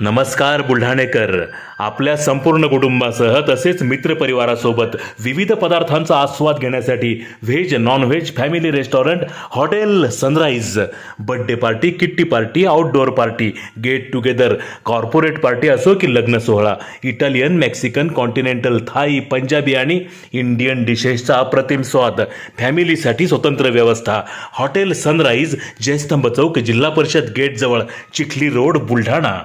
नमस्कार बुलढाणेकर, आपल्या संपूर्ण कुटुंबासह तसेच मित्रपरिवारासोबत विविध पदार्थांचा आस्वाद घेण्यासाठी veg non veg family restaurant hotel sunrise birthday party, kitty party, outdoor party, get together, corporate party असो की लग्न सोहळा, Italian, Mexican, continental, Thai, Punjabi आणि इंडियन डिशेसचा अप्रतिम स्वाद, फॅमिलीसाठी स्वतंत्र व्यवस्था. हॉटेल सनराइज, जयस्तंभ चौक, जिल्हा परिषद गेट जवळ, चिखली रोड, बुलढाणा.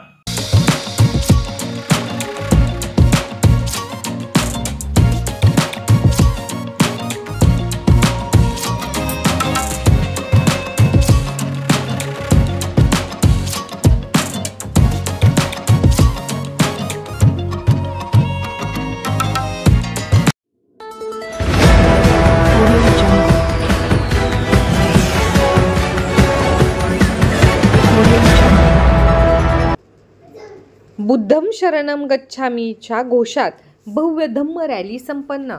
बुद्धं शरणं गच्छामीच्या घोषात भव्य धम्म रॅली संपन्न.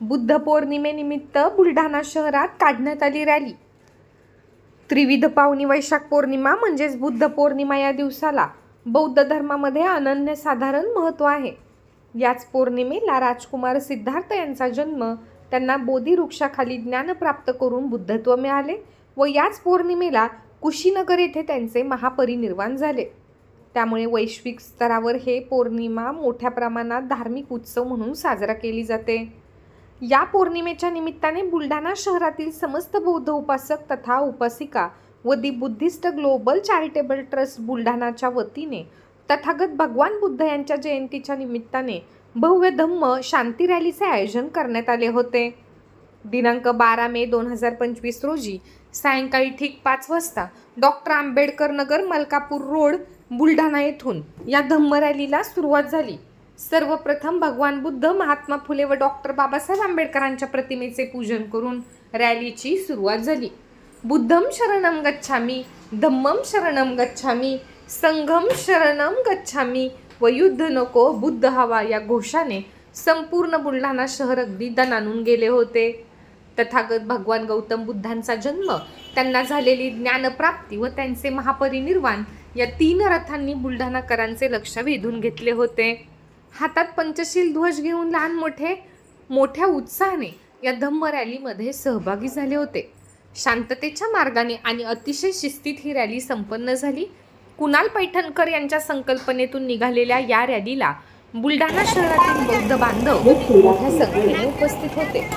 बुद्ध पौर्णिमेनिमित्त बुलढाणा शहरात काढण्यात आली रॅली. त्रिविध पावनी वैशाख पौर्णिमा म्हणजेच बुद्ध पौर्णिमा या दिवसाला बौद्ध धर्मामध्ये अनन्यसाधारण महत्त्व आहे. याच पौर्णिमेला राजकुमार सिद्धार्थ यांचा जन्म, त्यांना बोधी वृक्षाखाली ज्ञान प्राप्त करून बुद्धत्व मिळाले व याच पौर्णिमेला कुशीनगर येथे त्यांचे महापरिनिर्वाण झाले. त्यामुळे वैश्विक स्तरावर हे पौर्णिमा मोठ्या प्रमाणात धार्मिक उत्सव म्हणून साजरा केली जाते. या पौर्णिमेच्या निमित्ताने बुलढाणा शहरातील समस्त बौद्ध उपासक तथा उपासिका व the Buddhist global charitable trust बुलढाणाच्या वतीने तथागत भगवान बुद्ध यांच्या जयंतीच्या निमित्ताने भव्य धम्म शांती रॅलीचे आयोजन करण्यात आले होते. दिनांक 12 मे 2025 रोजी सायंकाळी ठीक 5 वाजता डॉक्टर आंबेडकर नगर, मलकापूर रोड, बुलढाणा येथून या धम्म रॅलीला सुरुवात झाली. सर्वप्रथम भगवान बुद्ध, महात्मा फुले व डॉक्टर बाबासाहेब आंबेडकरांच्या प्रतिमेचे पूजन करून रॅलीची सुरुवात झाली. बुद्धं शरणं गच्छामी, धम्मं शरणं गच्छामी, संघं शरणं गच्छामी व युद्ध नको बुद्ध हवा या घोषाने संपूर्ण बुलढाणा शहर अगदी दणाणून गेले होते. तथागत भगवान गौतम बुद्धांचा जन्म, त्यांना झालेली ज्ञानप्राप्ती व त्यांचे महापरिनिर्वाण या 3 रथांनी बुलढाणाकरांचे लक्ष वेधून घेतले होते. हातात पंचशील ध्वज घेऊन लहान मोठे मोठ्या उत्साहाने या धम्म रॅलीमध्ये सहभागी झाले होते. शांततेच्या मार्गाने आणि अतिशय शिस्तीत ही रॅली संपन्न झाली. कुणाल पैठणकर यांच्या संकल्पनेतून निघालेल्या या रॅलीला बुलढाणा शहरातील बौद्ध बांधव मोठ्या संख्येने उपस्थित होते.